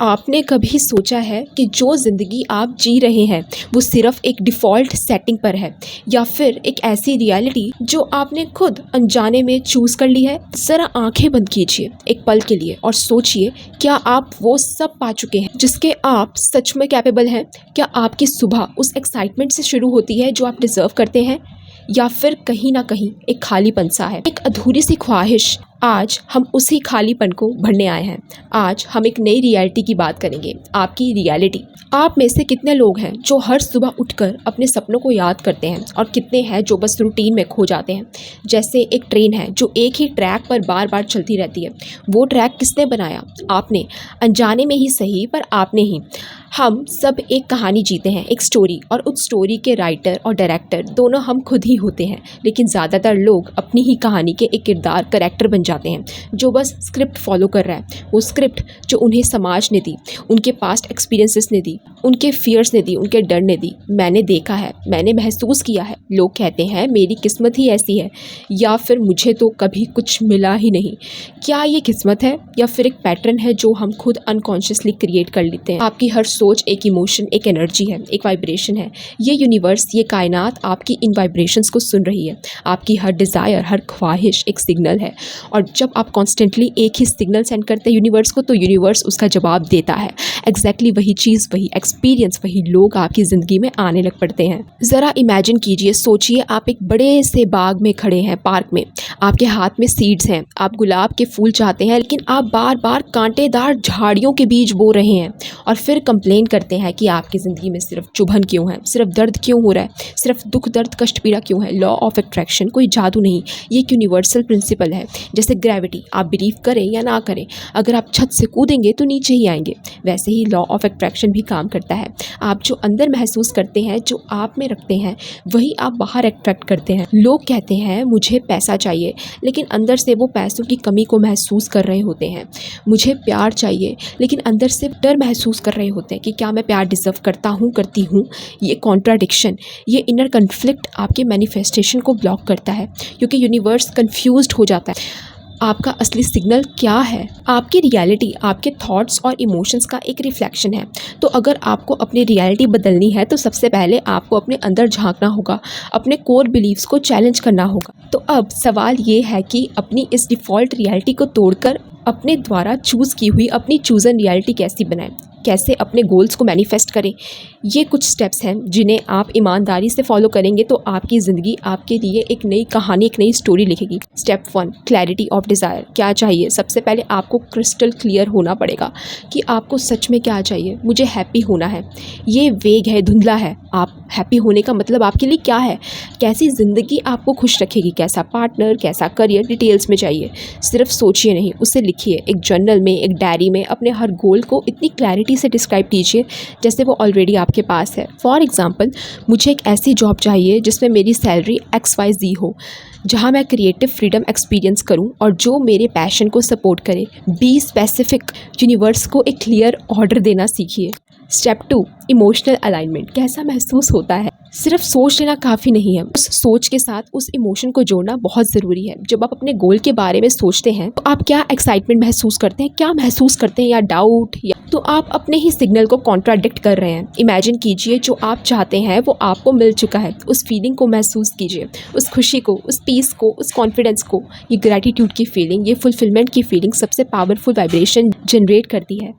आपने कभी सोचा है कि जो ज़िंदगी आप जी रहे हैं वो सिर्फ एक डिफ़ॉल्ट सेटिंग पर है, या फिर एक ऐसी रियलिटी जो आपने खुद अनजाने में चूज़ कर ली है? ज़रा आंखें बंद कीजिए एक पल के लिए और सोचिए, क्या आप वो सब पा चुके हैं जिसके आप सच में कैपेबल हैं? क्या आपकी सुबह उस एक्साइटमेंट से शुरू होती है जो आप डिज़र्व करते हैं, या फिर कहीं ना कहीं एक खालीपन सा है, एक अधूरी सी ख्वाहिश? आज हम उसी खालीपन को भरने आए हैं। आज हम एक नई रियलिटी की बात करेंगे, आपकी रियलिटी। आप में से कितने लोग हैं जो हर सुबह उठकर अपने सपनों को याद करते हैं, और कितने हैं जो बस रूटीन में खो जाते हैं? जैसे एक ट्रेन है जो एक ही ट्रैक पर बार बार चलती रहती है। वो ट्रैक किसने बनाया? आपने, अनजाने में ही सही, पर आपने ही। हम सब एक कहानी जीते हैं, एक स्टोरी, और उस स्टोरी के राइटर और डायरेक्टर दोनों हम खुद ही होते हैं। लेकिन ज़्यादातर लोग अपनी ही कहानी के एक किरदार, करेक्टर बन जाते हैं जो बस स्क्रिप्ट फॉलो कर रहा है। वो स्क्रिप्ट जो उन्हें समाज ने दी, उनके पास्ट एक्सपीरियंसेस ने दी, उनके फियर्स ने दी, उनके डर ने दी। मैंने देखा है, मैंने महसूस किया है। लोग कहते हैं मेरी किस्मत ही ऐसी है, या फिर मुझे तो कभी कुछ मिला ही नहीं। क्या ये किस्मत है, या फिर एक पैटर्न है जो हम खुद अनकॉन्शियसली क्रिएट कर लेते हैं? आपकी हर सोच एक इमोशन, एक एनर्जी है, एक वाइब्रेशन है। ये यूनिवर्स, ये कायनात आपकी इन वाइब्रेशंस को सुन रही है। आपकी हर डिज़ायर, हर ख्वाहिश एक सिग्नल है, और जब आप कॉन्स्टेंटली एक ही सिग्नल सेंड करते हैं यूनिवर्स को, तो यूनिवर्स उसका जवाब देता है। एग्जैक्टली वही चीज़, वही एक्सपीरियंस, वही लोग आपकी ज़िंदगी में आने लग पड़ते हैं। ज़रा इमेजिन कीजिए, सोचिए, आप एक बड़े से बाग में खड़े हैं, पार्क में। आपके हाथ में सीड्स हैं, आप गुलाब के फूल चाहते हैं, लेकिन आप बार बार कांटेदार झाड़ियों के बीज बो रहे हैं, और फिर कंप्लेन करते हैं कि आपकी ज़िंदगी में सिर्फ चुभन क्यों है, सिर्फ दर्द क्यों हो रहा है, सिर्फ दुख, दर्द, कष्ट, पीड़ा क्यों है। लॉ ऑफ अट्रैक्शन कोई जादू नहीं, ये एक यूनिवर्सल प्रिंसिपल है। जैसे ग्रेविटी, आप बिलीव करें या ना करें, अगर आप छत से कूदेंगे तो नीचे ही आएंगे। वैसे ही लॉ ऑफ अट्रैक्शन भी काम करता है। आप जो अंदर महसूस करते हैं, जो आप में रखते हैं, वही आप बाहर अट्रैक्ट करते हैं। लोग कहते हैं मुझे पैसा चाहिए, लेकिन अंदर से वो पैसों की कमी को महसूस कर रहे होते हैं। मुझे प्यार चाहिए, लेकिन अंदर से डर महसूस कर रहे होते हैं कि क्या मैं प्यार डिज़र्व करता हूँ, करती हूँ। ये कॉन्ट्राडिक्शन, ये इनर कन्फ्लिक्ट आपके मैनिफेस्टेशन को ब्लॉक करता है, क्योंकि यूनिवर्स कंफ्यूज्ड हो जाता है। आपका असली सिग्नल क्या है? आपकी रियलिटी आपके थॉट्स और इमोशंस का एक रिफ्लेक्शन है। तो अगर आपको अपनी रियलिटी बदलनी है, तो सबसे पहले आपको अपने अंदर झांकना होगा, अपने कोर बिलीव्स को चैलेंज करना होगा। तो अब सवाल ये है कि अपनी इस डिफ़ॉल्ट रियलिटी को तोड़कर अपने द्वारा चूज़ की हुई अपनी चूज़न रियलिटी कैसी बनाएं, कैसे अपने गोल्स को मैनिफेस्ट करें। ये कुछ स्टेप्स हैं जिन्हें आप ईमानदारी से फॉलो करेंगे तो आपकी ज़िंदगी आपके लिए एक नई कहानी, एक नई स्टोरी लिखेगी। Step 1, clarity of desire. क्या चाहिए? सबसे पहले आपको क्रिस्टल क्लियर होना पड़ेगा कि आपको सच में क्या चाहिए। मुझे हैप्पी होना है, ये वेग है, धुंधला है। आप हैप्पी होने का मतलब आपके लिए क्या है? कैसी ज़िंदगी आपको खुश रखेगी? कैसा पार्टनर, कैसा करियर, डिटेल्स में चाहिए। सिर्फ सोचिए नहीं, उसे लिखिए। एक जर्नल में, एक डायरी में अपने हर गोल को इतनी क्लैरिटी से डिस्क्राइब कीजिए जैसे वो ऑलरेडी आपके पास है। फॉर एग्जाम्पल, मुझे एक ऐसी जॉब चाहिए जिसमें मेरी सैलरी XYZ हो, जहाँ मैं क्रिएटिव फ्रीडम एक्सपीरियंस करूँ और जो मेरे पैशन को सपोर्ट करे। Be specific. यूनिवर्स को एक क्लियर ऑर्डर देना सीखिए। Step 2, emotional alignment. कैसा महसूस होता है? सिर्फ सोच लेना काफ़ी नहीं है, उस सोच के साथ उस इमोशन को जोड़ना बहुत ज़रूरी है। जब आप अपने गोल के बारे में सोचते हैं तो आप क्या एक्साइटमेंट महसूस करते हैं, क्या महसूस करते हैं, या डाउट, या तो आप अपने ही सिग्नल को कॉन्ट्राडिक्ट कर रहे हैं। इमेजिन कीजिए जो आप चाहते हैं वो आपको मिल चुका है। उस फीलिंग को महसूस कीजिए, उस खुशी को, उस पीस को, उस कॉन्फिडेंस को। ये ग्रैटिट्यूड की फीलिंग, ये फुलफिलमेंट की फीलिंग सबसे पावरफुल वाइब्रेशन जनरेट करती है।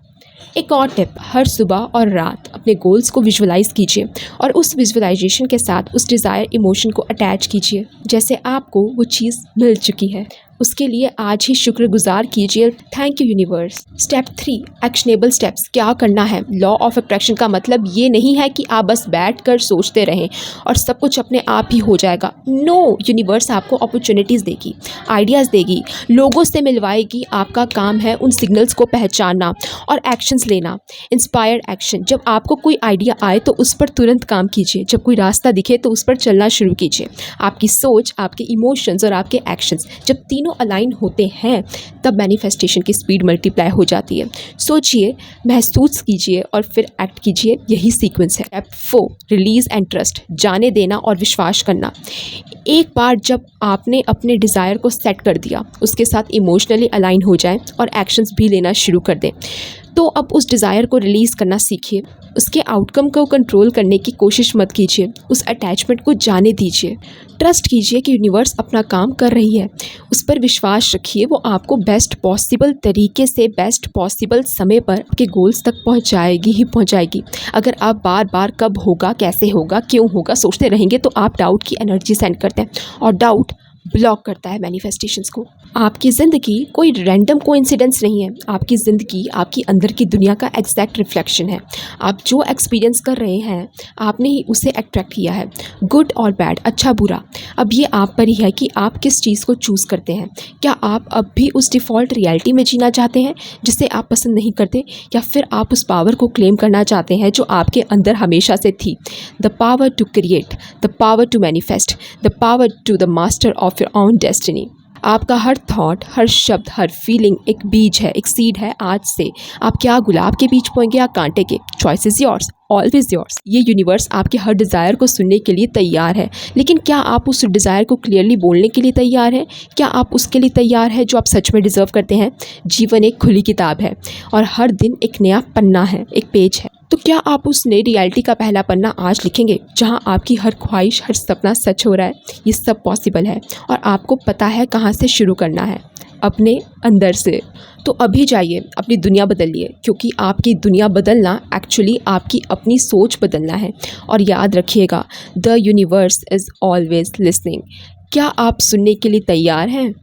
एक और टिप, हर सुबह और रात अपने गोल्स को विजुअलाइज कीजिए, और उस विजुअलाइजेशन के साथ उस डिज़ायर इमोशन को अटैच कीजिए, जैसे आपको वो चीज़ मिल चुकी है। उसके लिए आज ही शुक्रगुजार कीजिए। Thank you universe. Step 3, actionable steps. क्या करना है? लॉ ऑफ अट्रैक्शन का मतलब ये नहीं है कि आप बस बैठकर सोचते रहें और सब कुछ अपने आप ही हो जाएगा। नो, यूनिवर्स आपको अपॉर्चुनिटीज़ देगी, आइडियाज़ देगी, लोगों से मिलवाएगी। आपका काम है उन सिग्नल्स को पहचानना और एक्शंस लेना। Inspired action. जब आपको कोई आइडिया आए तो उस पर तुरंत काम कीजिए। जब कोई रास्ता दिखे तो उस पर चलना शुरू कीजिए। आपकी सोच, आपके इमोशंस और आपके एक्शंस जब तीनों अलाइन होते हैं, तब मैनिफेस्टेशन की स्पीड मल्टीप्लाई हो जाती है। सोचिए, महसूस कीजिए और फिर एक्ट कीजिए। यही सीक्वेंस है। Step 4, release and trust. जाने देना और विश्वास करना। एक बार जब आपने अपने डिज़ायर को सेट कर दिया, उसके साथ इमोशनली अलाइन हो जाएं और एक्शंस भी लेना शुरू कर दें, तो अब उस डिज़ायर को रिलीज़ करना सीखिए। उसके आउटकम को कंट्रोल करने की कोशिश मत कीजिए, उस अटैचमेंट को जाने दीजिए। ट्रस्ट कीजिए कि यूनिवर्स अपना काम कर रही है, उस पर विश्वास रखिए, वो आपको बेस्ट पॉसिबल तरीके से बेस्ट पॉसिबल समय पर आपके गोल्स तक पहुंचाएगी ही पहुंचाएगी। अगर आप बार बार कब होगा, कैसे होगा, क्यों होगा सोचते रहेंगे तो आप डाउट की एनर्जी सेंड करते हैं और डाउट ब्लॉक करता है मैनिफेस्टेशंस को। आपकी ज़िंदगी कोई रैंडम कोइंसिडेंस नहीं है, आपकी ज़िंदगी आपकी अंदर की दुनिया का एग्जैक्ट रिफ्लेक्शन है। आप जो एक्सपीरियंस कर रहे हैं आपने ही उसे अट्रैक्ट किया है, गुड और बैड, अच्छा बुरा। अब ये आप पर ही है कि आप किस चीज़ को चूज़ करते हैं। क्या आप अब भी उस डिफ़ॉल्ट रियलिटी में जीना चाहते हैं जिसे आप पसंद नहीं करते, या फिर आप उस पावर को क्लेम करना चाहते हैं जो आपके अंदर हमेशा से थी। The power to create, the power to manifest, the power to the master of your own destiny. आपका हर थॉट, हर शब्द, हर फीलिंग एक बीज है, एक सीड है। आज से आप क्या गुलाब के बीज बोएंगे या कांटे के, choice is yours, always yours. ये यूनिवर्स आपके हर डिज़ायर को सुनने के लिए तैयार है, लेकिन क्या आप उस डिज़ायर को क्लियरली बोलने के लिए तैयार हैं? क्या आप उसके लिए तैयार हैं जो आप सच में डिज़र्व करते हैं? जीवन एक खुली किताब है और हर दिन एक नया पन्ना है, एक पेज है। तो क्या आप उस नई रियलिटी का पहला पन्ना आज लिखेंगे जहां आपकी हर ख्वाहिश, हर सपना सच हो रहा है? ये सब पॉसिबल है और आपको पता है कहां से शुरू करना है, अपने अंदर से। तो अभी जाइए अपनी दुनिया बदलिए, क्योंकि आपकी दुनिया बदलना एक्चुअली आपकी अपनी सोच बदलना है। और याद रखिएगा, the universe is always listening. क्या आप सुनने के लिए तैयार हैं?